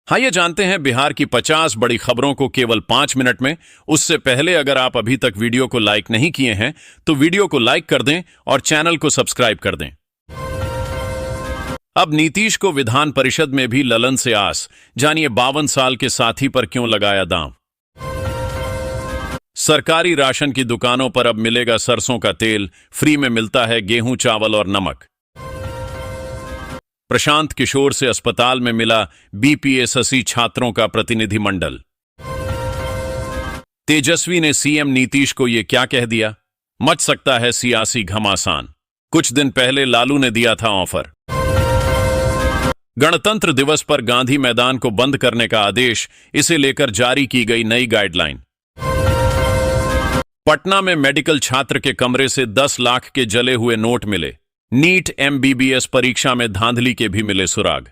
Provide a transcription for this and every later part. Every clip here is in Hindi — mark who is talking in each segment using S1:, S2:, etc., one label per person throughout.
S1: आइए जानते हैं बिहार की 50 बड़ी खबरों को केवल 5 मिनट में। उससे पहले अगर आप अभी तक वीडियो को लाइक नहीं किए हैं तो वीडियो को लाइक कर दें और चैनल को सब्सक्राइब कर दें। अब नीतीश को विधान परिषद में भी ललन से आस, जानिए 52 साल के साथी पर क्यों लगाया दांव। सरकारी राशन की दुकानों पर अब मिलेगा सरसों का तेल, फ्री में मिलता है गेहूं, चावल और नमक। प्रशांत किशोर से अस्पताल में मिला बीपीएससी छात्रों का प्रतिनिधिमंडल। तेजस्वी ने सीएम नीतीश को यह क्या कह दिया, मच सकता है सियासी घमासान। कुछ दिन पहले लालू ने दिया था ऑफर। गणतंत्र दिवस पर गांधी मैदान को बंद करने का आदेश, इसे लेकर जारी की गई नई गाइडलाइन। पटना में मेडिकल छात्र के कमरे से 10 लाख के जले हुए नोट मिले। नीट एमबीबीएस परीक्षा में धांधली के भी मिले सुराग।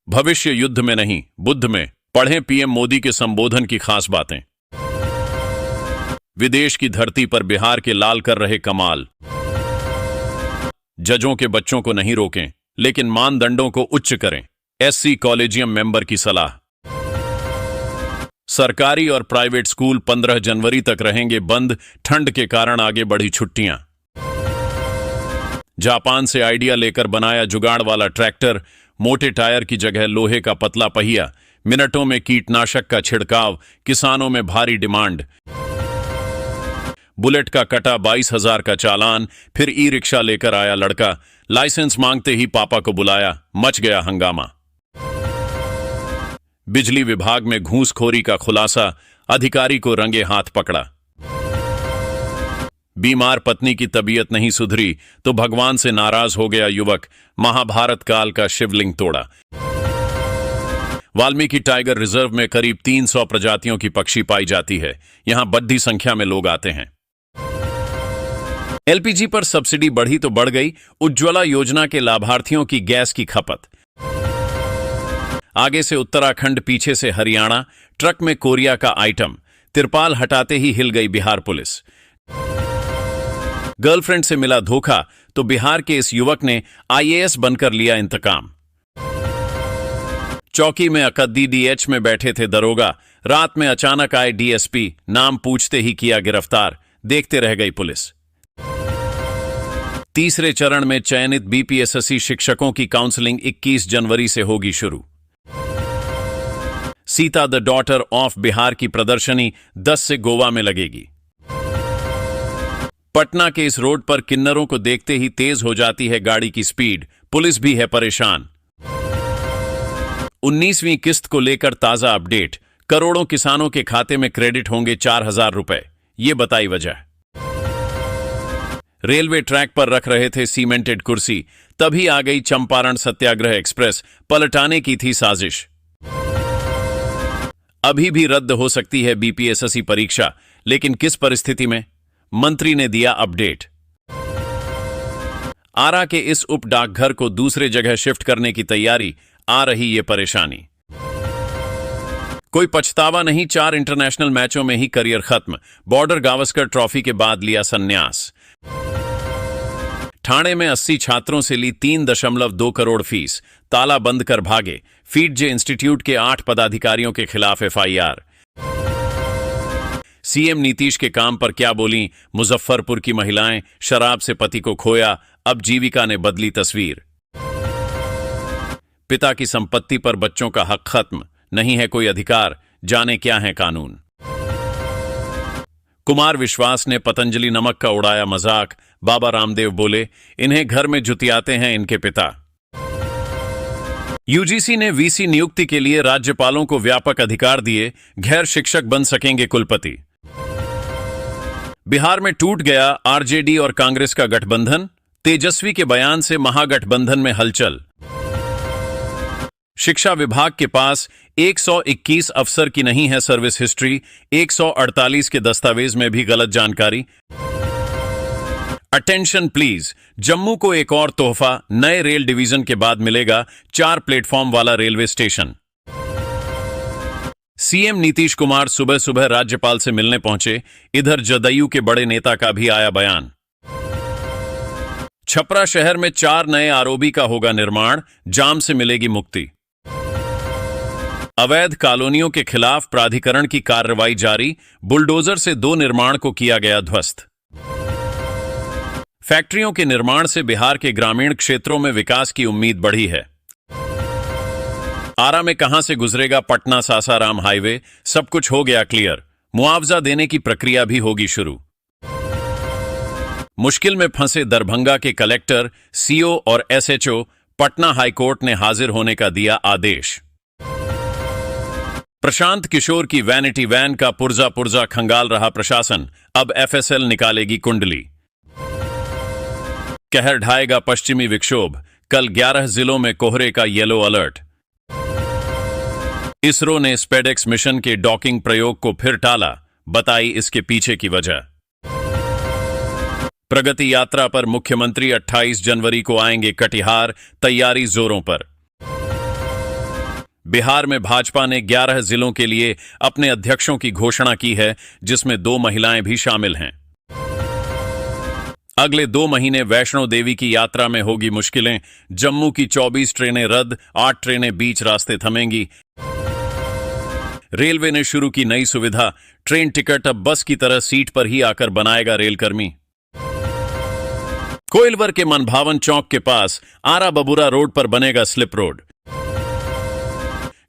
S1: भविष्य युद्ध में नहीं बुद्ध में, पढ़ें पीएम मोदी के संबोधन की खास बातें। विदेश की धरती पर बिहार के लाल कर रहे कमाल। जजों के बच्चों को नहीं रोकें, लेकिन मानदंडों को उच्च करें, एससी कॉलेजियम मेंबर की सलाह। सरकारी और प्राइवेट स्कूल 15 जनवरी तक रहेंगे बंद, ठंड के कारण आगे बढ़ी छुट्टियां। जापान से आइडिया लेकर बनाया जुगाड़ वाला ट्रैक्टर, मोटे टायर की जगह लोहे का पतला पहिया, मिनटों में कीटनाशक का छिड़काव, किसानों में भारी डिमांड। बुलेट का कटा 22,000 का चालान, फिर ई रिक्शा लेकर आया लड़का, लाइसेंस मांगते ही पापा को बुलाया, मच गया हंगामा। बिजली विभाग में घूसखोरी का खुलासा, अधिकारी को रंगे हाथ पकड़ा। बीमार पत्नी की तबीयत नहीं सुधरी तो भगवान से नाराज हो गया युवक, महाभारत काल का शिवलिंग तोड़ा। वाल्मीकि टाइगर रिजर्व में करीब 300 प्रजातियों की पक्षी पाई जाती है, यहां बड़ी संख्या में लोग आते हैं। एलपीजी पर सब्सिडी बढ़ी तो बढ़ गई, उज्ज्वला योजना के लाभार्थियों की गैस की खपत। आगे से उत्तराखंड, पीछे से हरियाणा, ट्रक में कोरिया का आइटम, तिरपाल हटाते ही हिल गई बिहार पुलिस। गर्लफ्रेंड से मिला धोखा तो बिहार के इस युवक ने आईएएस बनकर लिया इंतकाम। चौकी में अकद्दी में बैठे थे दरोगा, रात में अचानक आए डीएसपी, नाम पूछते ही किया गिरफ्तार, देखते रह गई पुलिस। तीसरे चरण में चयनित बीपीएससी शिक्षकों की काउंसलिंग 21 जनवरी से होगी शुरू। Sita the daughter of Bihar की प्रदर्शनी 10 से गोवा में लगेगी। पटना के इस रोड पर किन्नरों को देखते ही तेज हो जाती है गाड़ी की स्पीड, पुलिस भी है परेशान। 19वीं किस्त को लेकर ताजा अपडेट, करोड़ों किसानों के खाते में क्रेडिट होंगे 4,000 रुपए, ये बताई वजह। रेलवे ट्रैक पर रख रहे थे सीमेंटेड कुर्सी, तभी आ गई चंपारण सत्याग्रह एक्सप्रेस, पलटाने की थी साजिश। अभी भी रद्द हो सकती है बीपीएससी परीक्षा, लेकिन किस परिस्थिति में, मंत्री ने दिया अपडेट। आरा के इस उप डाकघर को दूसरे जगह शिफ्ट करने की तैयारी, आ रही ये परेशानी। कोई पछतावा नहीं, 4 इंटरनेशनल मैचों में ही करियर खत्म, बॉर्डर गावस्कर ट्रॉफी के बाद लिया संन्यास। ठाणे में 80 छात्रों से ली 3.2 करोड़ फीस, ताला बंद कर भागे, फीडजे इंस्टीट्यूट के 8 पदाधिकारियों के खिलाफ एफआईआर। सीएम नीतीश के काम पर क्या बोली मुजफ्फरपुर की महिलाएं, शराब से पति को खोया, अब जीविका ने बदली तस्वीर। पिता की संपत्ति पर बच्चों का हक खत्म, नहीं है कोई अधिकार, जाने क्या है कानून। कुमार विश्वास ने पतंजलि नमक का उड़ाया मजाक, बाबा रामदेव बोले इन्हें घर में जुतियाते हैं इनके पिता। यूजीसी ने वीसी नियुक्ति के लिए राज्यपालों को व्यापक अधिकार दिए, गैर शिक्षक बन सकेंगे कुलपति। बिहार में टूट गया आरजेडी और कांग्रेस का गठबंधन, तेजस्वी के बयान से महागठबंधन में हलचल। शिक्षा विभाग के पास 121 अफसर की नहीं है सर्विस हिस्ट्री, 148 के दस्तावेज में भी गलत जानकारी। अटेंशन प्लीज, जम्मू को एक और तोहफा, नए रेल डिवीजन के बाद मिलेगा 4 प्लेटफॉर्म वाला railway station. CM Nitish Kumar सुबह सुबह राज्यपाल से मिलने पहुंचे, इधर जदयू के बड़े नेता का भी आया बयान। छपरा शहर में 4 नए आरओबी का होगा निर्माण, जाम से मिलेगी मुक्ति। अवैध कॉलोनियों के खिलाफ प्राधिकरण की कार्रवाई जारी, बुलडोजर से 2 निर्माण को किया गया ध्वस्त। फैक्ट्रियों के निर्माण से बिहार के ग्रामीण क्षेत्रों में विकास की उम्मीद बढ़ी है। आरा में कहां से गुजरेगा पटना सासाराम हाईवे, सब कुछ हो गया क्लियर, मुआवजा देने की प्रक्रिया भी होगी शुरू। मुश्किल में फंसे दरभंगा के कलेक्टर, सीओ और एसएचओ, पटना हाईकोर्ट ने हाजिर होने का दिया आदेश। प्रशांत किशोर की वैनिटी वैन का पुर्जा पुर्जा खंगाल रहा प्रशासन, अब एफएसएल निकालेगी कुंडली। कहर ढाएगा पश्चिमी विक्षोभ, कल 11 जिलों में कोहरे का येलो अलर्ट। इसरो ने स्पेडेक्स मिशन के डॉकिंग प्रयोग को फिर टाला, बताई इसके पीछे की वजह। प्रगति यात्रा पर मुख्यमंत्री 28 जनवरी को आएंगे कटिहार, तैयारी जोरों पर। बिहार में भाजपा ने 11 जिलों के लिए अपने अध्यक्षों की घोषणा की है, जिसमें 2 महिलाएं भी शामिल हैं। अगले 2 महीने वैष्णो देवी की यात्रा में होगी मुश्किलें, जम्मू की 24 ट्रेनें रद्द, 8 ट्रेनें बीच रास्ते थमेंगी। रेलवे ने शुरू की नई सुविधा, ट्रेन टिकट अब बस की तरह सीट पर ही आकर बनाएगा रेलकर्मी। कोइलवर के मनभावन चौक के पास आरा बबुरा रोड पर बनेगा स्लिप रोड।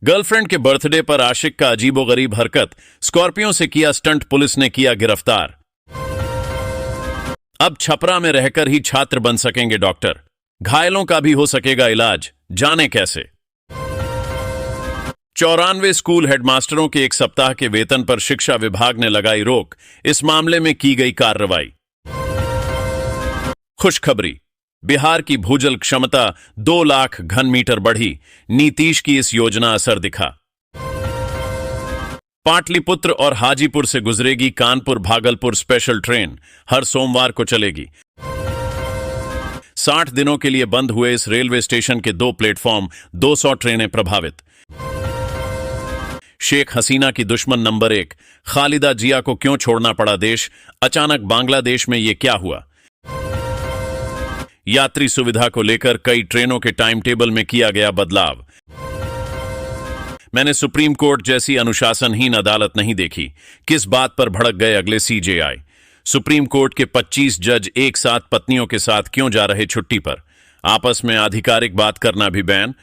S1: गर्लफ्रेंड के बर्थडे पर आशिक का अजीबोगरीब हरकत, स्कॉर्पियो से किया स्टंट, पुलिस ने किया गिरफ्तार। अब छपरा में रहकर ही छात्र बन सकेंगे डॉक्टर, घायलों का भी हो सकेगा इलाज, जाने कैसे। 94 स्कूल हेडमास्टरों के 1 सप्ताह के वेतन पर शिक्षा विभाग ने लगाई रोक, इस मामले में की गई कार्रवाई। खुशखबरी, बिहार की भूजल क्षमता 2 लाख घन मीटर बढ़ी, नीतीश की इस योजना असर दिखा। पाटलिपुत्र और हाजीपुर से गुजरेगी कानपुर भागलपुर स्पेशल ट्रेन, हर सोमवार को चलेगी। 60 दिनों के लिए बंद हुए इस रेलवे स्टेशन के 2 प्लेटफॉर्म, 200 ट्रेनें प्रभावित। शेख हसीना की दुश्मन नंबर 1 खालिदा जिया को क्यों छोड़ना पड़ा देश, अचानक बांग्लादेश में यह क्या हुआ। यात्री सुविधा को लेकर कई ट्रेनों के टाइम टेबल में किया गया बदलाव। मैंने सुप्रीम कोर्ट जैसी अनुशासनहीन अदालत नहीं देखी, किस बात पर भड़क गए अगले सीजेआई। सुप्रीम कोर्ट के 25 जज एक साथ पत्नियों के साथ क्यों जा रहे छुट्टी पर, आपस में आधिकारिक बात करना भी बैन।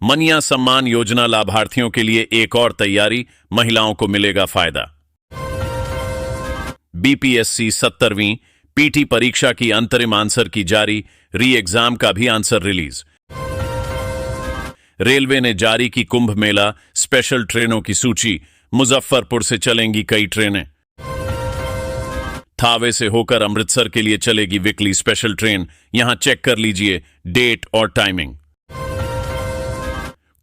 S1: मनिया सम्मान योजना लाभार्थियों के लिए एक और तैयारी, महिलाओं को मिलेगा फायदा। बीपीएससी 70वीं पीटी परीक्षा की अंतरिम आंसर की जारी, री एग्जाम का भी आंसर रिलीज। रेलवे ने जारी की कुंभ मेला स्पेशल ट्रेनों की सूची, मुजफ्फरपुर से चलेंगी कई ट्रेनें। थावे से होकर अमृतसर के लिए चलेगी वीकली स्पेशल ट्रेन, यहां चेक कर लीजिए डेट और टाइमिंग।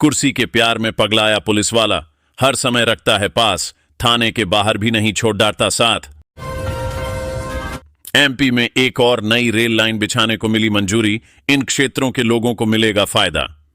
S1: कुर्सी के प्यार में पगलाया पुलिस वाला, हर समय रखता है पास, थाने के बाहर भी नहीं छोड़ डालता साथ। एमपी में एक और नई रेल लाइन बिछाने को मिली मंजूरी, इन क्षेत्रों के लोगों को मिलेगा फायदा।